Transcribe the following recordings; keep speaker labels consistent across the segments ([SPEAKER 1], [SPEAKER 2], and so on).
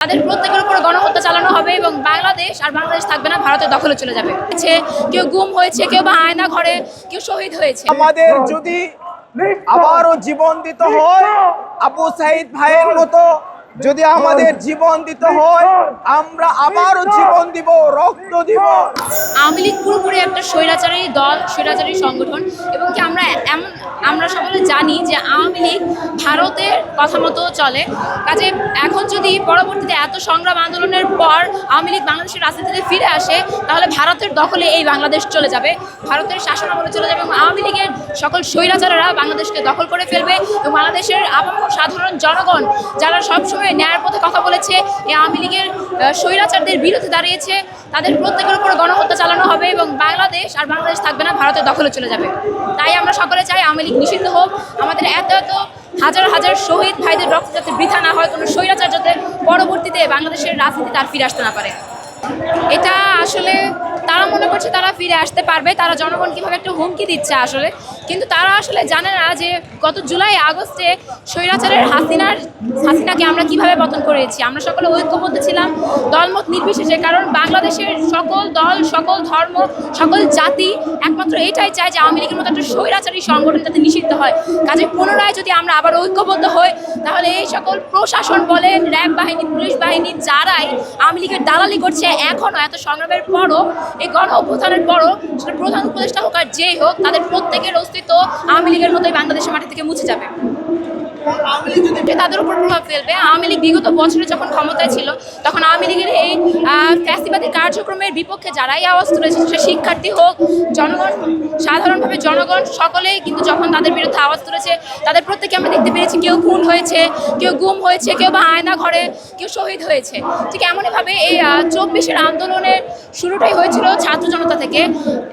[SPEAKER 1] তাদের প্রত্যেকের উপর গণহত্যা চালানো হবে এবং বাংলাদেশ আর বাংলাদেশ থাকবে না, ভারতের দখলে চলে যাবে। কেউ গুম হয়েছে, কেউ বা আয়না ঘরে, কেউ শহীদ হয়েছে।
[SPEAKER 2] আমাদের যদি আবারও জীবন দিতে হয় আবু সাইদ ভাইয়ের মতো, যদি আমাদের জীবন দিতে হয় আমরা আবারও জীবন দিব, রক্ত দিব।
[SPEAKER 1] আওয়ামী লীগ পুরোপুরি একটা স্বৈরাচারী দল, স্বৈরাচারী সংগঠন এবং কি আমরা সকলে জানি যে আওয়ামী লীগ ভারতের কথা মতো চলে। কাজে এখন যদি পরবর্তীতে এত সংগ্রাম আন্দোলনের পর আওয়ামী লীগ বাংলাদেশের রাজনীতিতে ফিরে আসে, তাহলে ভারতের দখলে এই বাংলাদেশ চলে যাবে, ভারতের শাসনামলে চলে যাবে এবং আওয়ামী লীগের সকল স্বৈরাচারেরা বাংলাদেশকে দখল করে ফেলবে এবং বাংলাদেশের সাধারণ জনগণ যারা সবসময় ন্যায়ের পথে কথা বলেছে, এই আওয়ামী লীগের স্বৈরাচারদের বিরুদ্ধে দাঁড়িয়েছে, তাদের প্রত্যেকের উপর গণহত্যা চালানো হবে এবং বাংলাদেশ আর বাংলাদেশ থাকবে না, ভারতের দখলে চলে যাবে। তাই আমরা সকলে চাই আওয়ামী লীগ নিষিদ্ধ হোক। আমাদের এত হাজার হাজার শহীদ ভাইদের রক্ত যাতে বৃথা না হয়, কোনো স্বৈরাচার যাতে পরবর্তীতে বাংলাদেশের রাজনীতিতে আর ফিরে আসতে না পারে। এটা আসলে তারা মনে করছে তারা ফিরে আসতে পারবে, তারা জনগণ কীভাবে একটা হুমকি দিচ্ছে আসলে, কিন্তু তারা আসলে জানে না যে গত জুলাই আগস্টে স্বৈরাচারের হাসিনাকে আমরা কিভাবে পতন করেছি। আমরা সকলে ঐক্যবদ্ধ ছিলাম দলমত নির্বিশেষে, কারণ বাংলাদেশের সকল দল, সকল ধর্ম, সকল জাতি একমাত্র এটাই চায় যে আওয়ামী লীগের মতো একটা স্বৈরাচারী সংগঠন যাতে নিষিদ্ধ হয়। কাজে পুনরায় যদি আমরা আবার ঐক্যবদ্ধ হই, তাহলে এই সকল প্রশাসন বলেন, র্যাব বাহিনী, পুলিশ বাহিনী যারাই আওয়ামী লীগের দালালি করছে এখনও এত সংগ্রামের পরও, এই গণ অভ্যুত্থানের পরও, সেটা প্রধান উপদেষ্টা হোক আর যেই হোক, তাদের প্রত্যেকের অস্তিত্ব আওয়ামী লীগের মতোই বাংলাদেশের মাটি থেকে মুছে যাবে। তাদের উপর প্রভাব ফেলবে। আওয়ামী লীগ বিগত বছরে যখন ক্ষমতায় ছিল, তখন আওয়ামী লীগের এই ফ্যাসিবাদী কার্যক্রমের বিপক্ষে যারাই আওয়াজ তুলেছে, সে শিক্ষার্থী হোক, জনগণ, সাধারণভাবে জনগণ সকলেই কিন্তু যখন তাদের বিরুদ্ধে আওয়াজ তুলেছে, তাদের প্রত্যেকে আমরা দেখতে পেরেছি কেউ খুন হয়েছে, কেউ গুম হয়েছে, কেউ বা আয়না ঘরে, কেউ শহীদ হয়েছে। ঠিক এমনইভাবে এই 24-এর আন্দোলনের শুরুটাই হয়েছিল ছাত্র জনতা থেকে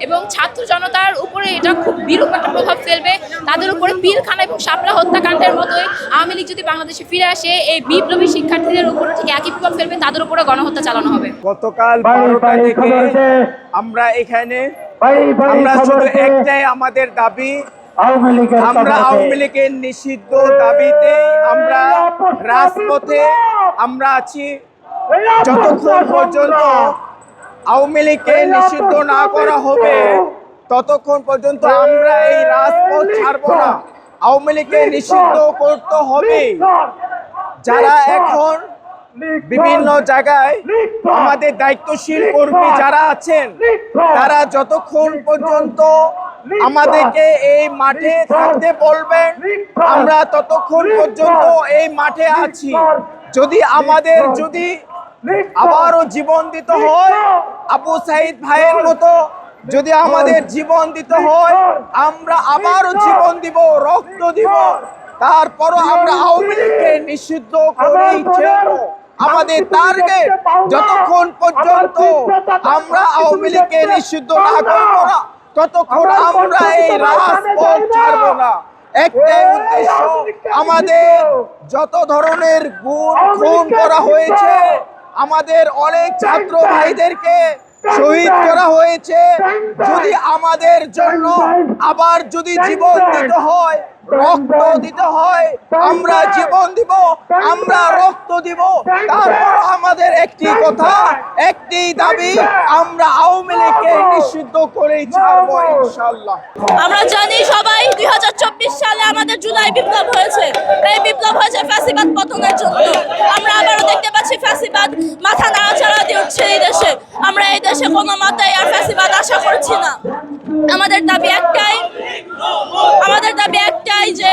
[SPEAKER 1] এবং ছাত্র জনতার উপরে এটা খুব বিরূপ একটা প্রভাব ফেলবে। তাদের উপরে পিলখানা এবং শাপলা হত্যাকাণ্ডের মতোই আওয়ামী লীগ যদি বাংলাদেশে ফিরে আসে, এই বিপ্লবী শিক্ষার্থীদের উপরে ঠিক একই প্রভাব ফেলবে, তাদের উপরে গণহত্যা চালানো হবে।
[SPEAKER 2] গতকাল 12টা থেকে আমরা এখানে, আমরা শুধু একটাই আমাদের দাবি, আমরা আওয়ামী লীগের নিষিদ্ধ দাবিতে আমরা রাজপথে আমরা আছি। যতক্ষণ পর্যন্ত আওয়ামী লীগকে নিষিদ্ধ না করা হবে, ততক্ষণ পর্যন্ত আমরা এই রাজপথ ছাড়ব না। আওয়ামী লীগকে নিষিদ্ধ করতে হবে। যারা এখন বিভিন্ন জায়গায় আমাদের দায়িত্বশীল কর্মী যারা আছেন, তারা যতক্ষণ পর্যন্ত আমাদেরকে এই মাঠে থাকতে বলবেন, আমরা ততক্ষণ পর্যন্ত এই মাঠে আছি। যদি আমাদের আবারও জীবন দিতে হয় আবু সাইদ ভাইয়ের মতো, যদি আমাদের জীবন দিতে হয় আমরা আবারও জীবন দিব, রক্ত দিব, তারপরও আমরা আওয়ামী লীগকে নিষিদ্ধ করেই ছাড়ব। আমাদের টার্গেট, যতক্ষণ পর্যন্ত আমরা আওয়ামী লীগকে নিষিদ্ধ না করব না, ততক্ষণ আমরা এই রাজপথ ছাড়ব না। একটাই উদ্দেশ্য, আমাদের যত ধরনের খুন করা হয়েছে, আমাদের অনেক ছাত্র ভাইদেরকে শহীদ করা হয়েছে, যদি আমাদের জন্য আবার যদি জীবন দিতে হয়, রক্ত দিতে হয়, আমরা জীবন দিব, আমরা রক্ত দিব। তারপর আমাদের একটি কথা, একটি দাবি, আমরা আওয়ামী লীগকে নিষিদ্ধ করেই ছাড়বো ইনশাআল্লাহ।
[SPEAKER 3] আমরা জানি সবাই 2024 সালে আমাদের জুলাই বিপ্লব হয়েছে। এই বিপ্লব হয়েছে ফ্যাসিবাদ পতনের জন্য। আমরা আবারও দেখতে পাচ্ছি ফ্যাসিবাদ মাথা নাড়াচাড়া দিয়ে উঠছে এই দেশে। আমরা এই দেশে কোনো মতেই আর ফ্যাসিবাদ আশা করছি না। আমাদের দাবি একটাই যে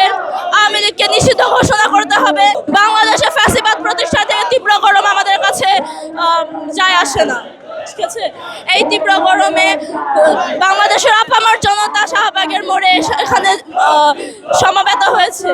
[SPEAKER 3] আওয়ামী লীগকে নিষিদ্ধ ঘোষণা করতে হবে। বাংলাদেশে ফ্যাসিবাদ প্রতিষ্ঠা থেকে তীব্র গরম আমাদের কাছে যায় আসে না। ঠিক আছে, এই তীব্র গরমে বাংলাদেশের আপামর জনতা শাহবাগের মোড়ে এখানে সমবেত হয়েছে।